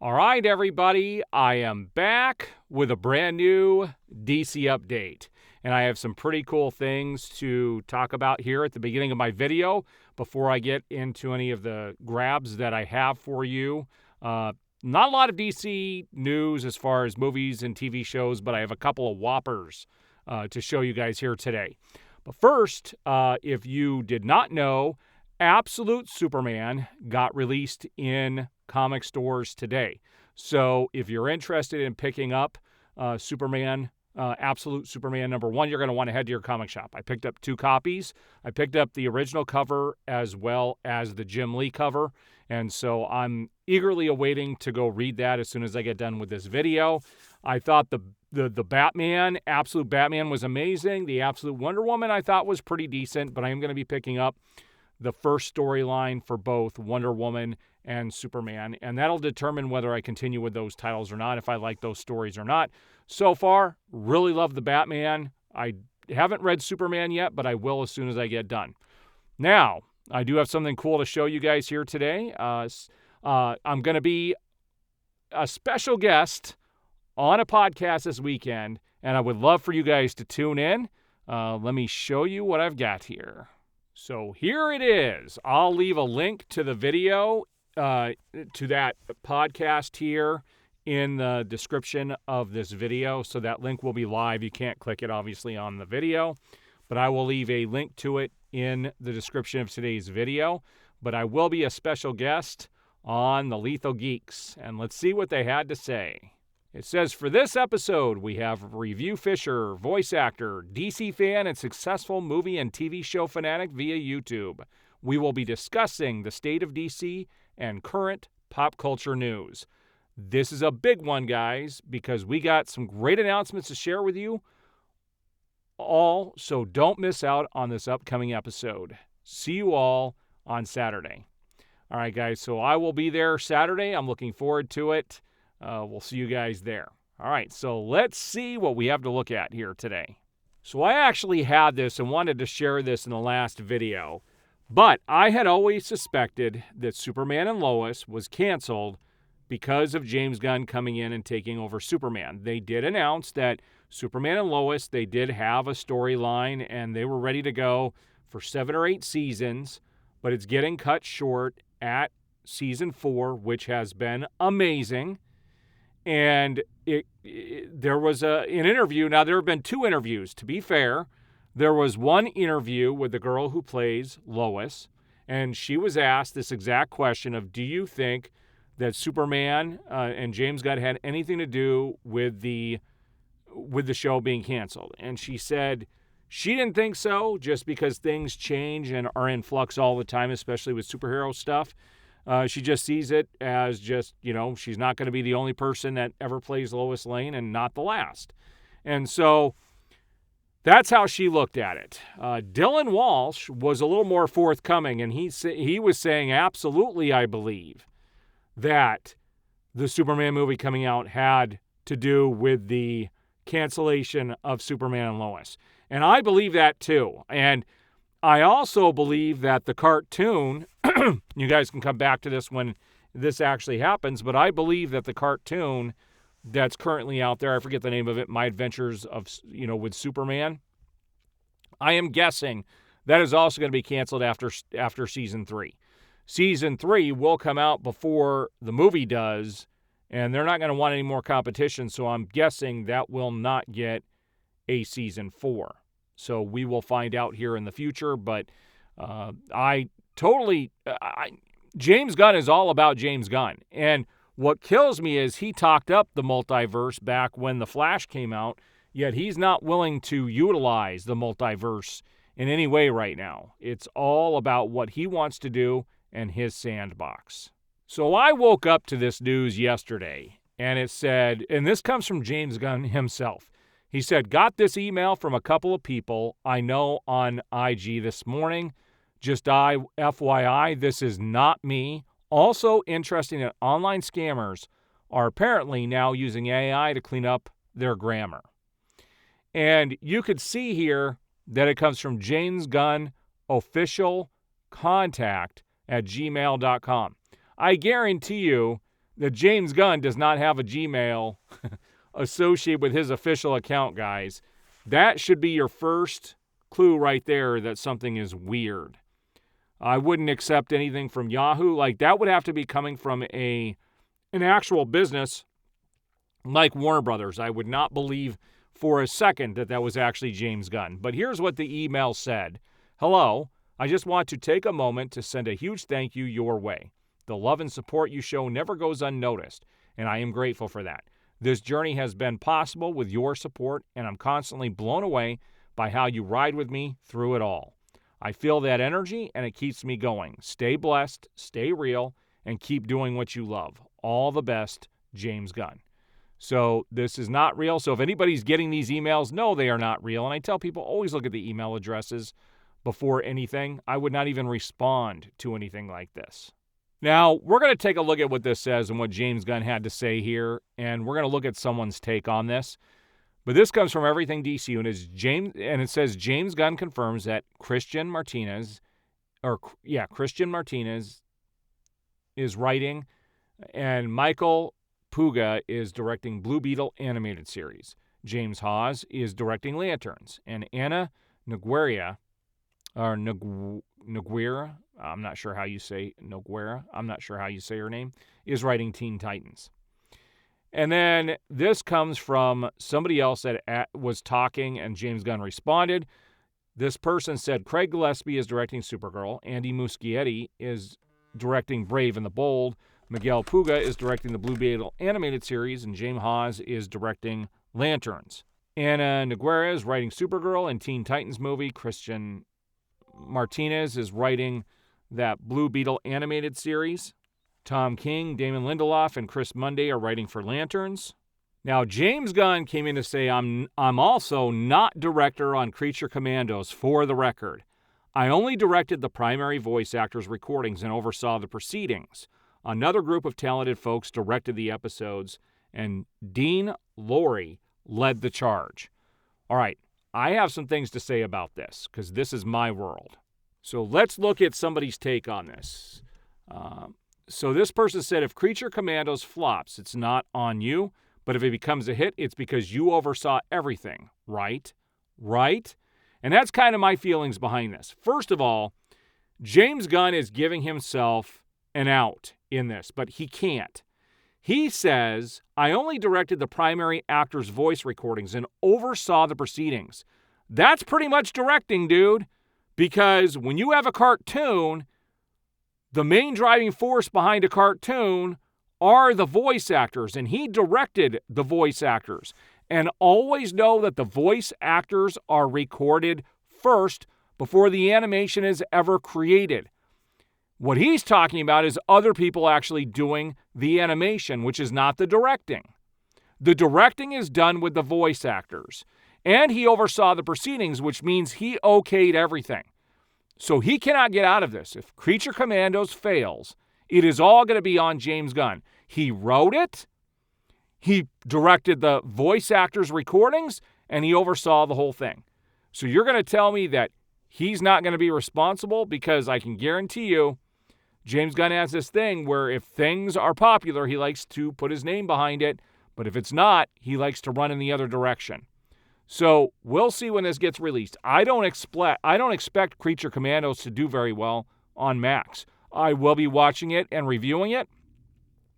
All right, everybody, I am back with a brand new DC update. And I have some pretty cool things to talk about here at the beginning of my video before I get into any of the grabs that I have for you. Not a lot of DC news as far as movies and TV shows, but I have a couple of whoppers to show you guys here today. But first, if you did not know, Absolute Superman got released in comic stores today. So if you're interested in picking up Superman, Absolute Superman #1, you're going to want to head to your comic shop. I picked up 2 copies. I picked up the original cover as well as the Jim Lee cover. And so I'm eagerly awaiting to go read that as soon as I get done with this video. I thought the Batman, Absolute Batman, was amazing. The Absolute Wonder Woman I thought was pretty decent, but I am going to be picking up the first storyline for both Wonder Woman and Superman, and that'll determine whether I continue with those titles or not, if I like those stories or not. So far, really love the Batman. I haven't read Superman yet, but I will as soon as I get done. Now, I do have something cool to show you guys here today. I'm going to be a special guest on a podcast this weekend, and I would love for you guys to tune in. Let me show you what I've got here. So here it is. I'll leave a link to the video, to that podcast here in the description of this video. So that link will be live. You can't click it, obviously, on the video. But I will leave a link to it in the description of today's video. But I will be a special guest on the Lethal Geeks. And let's see what they had to say. It says, for this episode, we have Review Fisher, voice actor, DC fan, and successful movie and TV show fanatic via YouTube. We will be discussing the state of DC and current pop culture news. This is a big one, guys, because we got some great announcements to share with you all, so don't miss out on this upcoming episode. See you all on Saturday. All right, guys, so I will be there Saturday. I'm looking forward to it. We'll see you guys there. All right, so let's see what we have to look at here today. So I actually had this and wanted to share this in the last video, but I had always suspected that Superman and Lois was canceled because of James Gunn coming in and taking over Superman. They did announce that Superman and Lois, they did have a storyline and they were ready to go for 7 or 8 seasons, but it's getting cut short at season 4, which has been amazing. And there was an interview. Now, there have been 2 interviews, to be fair. There was one interview with the girl who plays Lois, and she was asked this exact question of, do you think that Superman and James Gunn had anything to do with the show being canceled? And she said she didn't think so, just because things change and are in flux all the time, especially with superhero stuff. She just sees it as just, she's not going to be the only person that ever plays Lois Lane and not the last. And so that's how she looked at it. Dylan Walsh was a little more forthcoming, and he was saying, absolutely, I believe that the Superman movie coming out had to do with the cancellation of Superman and Lois. And I believe that too. And I also believe that the cartoon, you guys can come back to this when this actually happens, but I believe that the cartoon that's currently out there, I forget the name of it, My Adventures of, with Superman, I am guessing that is also going to be canceled after season 3. Season 3 will come out before the movie does, and they're not going to want any more competition, so I'm guessing that will not get a season 4. So we will find out here in the future, but James Gunn is all about James Gunn. And what kills me is he talked up the multiverse back when The Flash came out, yet he's not willing to utilize the multiverse in any way right now. It's all about what he wants to do and his sandbox. So I woke up to this news yesterday, and it said, and this comes from James Gunn himself. He said, got this email from a couple of people I know on IG this morning. Just FYI, this is not me. Also interesting that online scammers are apparently now using AI to clean up their grammar. And you could see here that it comes from James Gunn official contact at gmail.com. I guarantee you that James Gunn does not have a Gmail associated with his official account, guys. That should be your first clue right there that something is weird. I wouldn't accept anything from Yahoo. Like, that would have to be coming from an actual business like Warner Brothers. I would not believe for a second that that was actually James Gunn. But here's what the email said. Hello, I just want to take a moment to send a huge thank you your way. The love and support you show never goes unnoticed, and I am grateful for that. This journey has been possible with your support, and I'm constantly blown away by how you ride with me through it all. I feel that energy, and it keeps me going. Stay blessed, stay real, and keep doing what you love. All the best, James Gunn. So this is not real. So if anybody's getting these emails, no, they are not real. And I tell people, always look at the email addresses before anything. I would not even respond to anything like this. Now, we're going to take a look at what this says and what James Gunn had to say here, and we're going to look at someone's take on this. But this comes from Everything DC, and it says James Gunn confirms that Christian Martinez is writing, and Michael Puga is directing Blue Beetle animated series. James Hawes is directing Lanterns, and Anna Nogueira, I'm not sure how you say Nogueira, I'm not sure how you say her name, is writing Teen Titans. And then this comes from somebody else that was talking, and James Gunn responded. This person said Craig Gillespie is directing Supergirl, Andy Muschietti is directing Brave and the Bold, Miguel Puga is directing the Blue Beetle animated series, and James Hawes is directing Lanterns. Anna Nogueira is writing Supergirl and Teen Titans movie. Christian Martinez is writing that Blue Beetle animated series. Tom King, Damon Lindelof, and Chris Munday are writing for Lanterns. Now, James Gunn came in to say, I'm also not director on Creature Commandos, for the record. I only directed the primary voice actors' recordings and oversaw the proceedings. Another group of talented folks directed the episodes, and Dean Lorry led the charge. All right, I have some things to say about this, because this is my world. So let's look at somebody's take on this. So this person said, if Creature Commandos flops, it's not on you, but if it becomes a hit, it's because you oversaw everything, right? Right? And that's kind of my feelings behind this. First of all, James Gunn is giving himself an out in this, but he can't. He says, I only directed the primary actor's voice recordings and oversaw the proceedings. That's pretty much directing, dude, because when you have a cartoon, the main driving force behind a cartoon are the voice actors, and he directed the voice actors. And always know that the voice actors are recorded first before the animation is ever created. What he's talking about is other people actually doing the animation, which is not the directing. The directing is done with the voice actors. And he oversaw the proceedings, which means he okayed everything. So he cannot get out of this. If Creature Commandos fails, it is all going to be on James Gunn. He wrote it, he directed the voice actors' recordings, and he oversaw the whole thing. So you're going to tell me that he's not going to be responsible? Because I can guarantee you, James Gunn has this thing where if things are popular, he likes to put his name behind it. But if it's not, he likes to run in the other direction. So we'll see when this gets released. I don't expect Creature Commandos to do very well on Max. I will be watching it and reviewing it,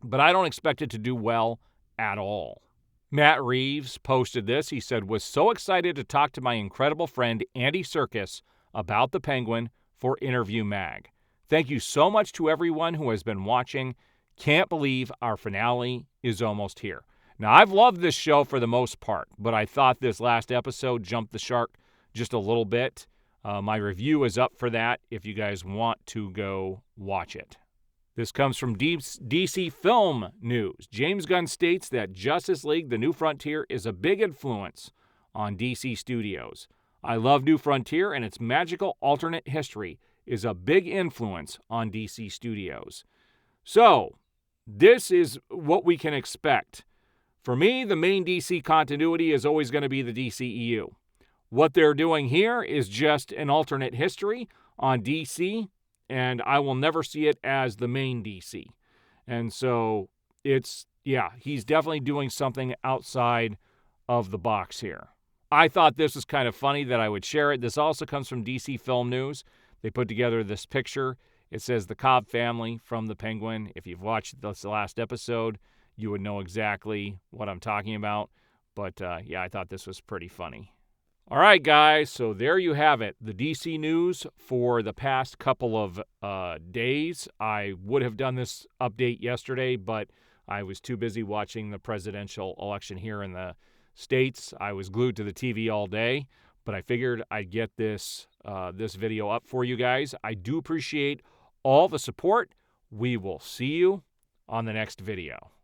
but I don't expect it to do well at all. Matt Reeves posted this. He said, was so excited to talk to my incredible friend Andy Serkis about the Penguin for Interview Mag. Thank you so much to everyone who has been watching. Can't believe our finale is almost here. Now, I've loved this show for the most part, but I thought this last episode jumped the shark just a little bit. My review is up for that if you guys want to go watch it. This comes from DC Film News. James Gunn states that Justice League: The New Frontier is a big influence on DC Studios. I love New Frontier, and its magical alternate history is a big influence on DC Studios. So, this is what we can expect. For me, the main DC continuity is always going to be the DCEU. What they're doing here is just an alternate history on DC, and I will never see it as the main DC. And so he's definitely doing something outside of the box here. I thought this was kind of funny that I would share it. This also comes from DC Film News. They put together this picture. It says the Cobb family from The Penguin. If you've watched this last episode, you would know exactly what I'm talking about. But I thought this was pretty funny. All right, guys, so there you have it. The DC news for the past couple of days. I would have done this update yesterday, but I was too busy watching the presidential election here in the States. I was glued to the TV all day, but I figured I'd get this video up for you guys. I do appreciate all the support. We will see you on the next video.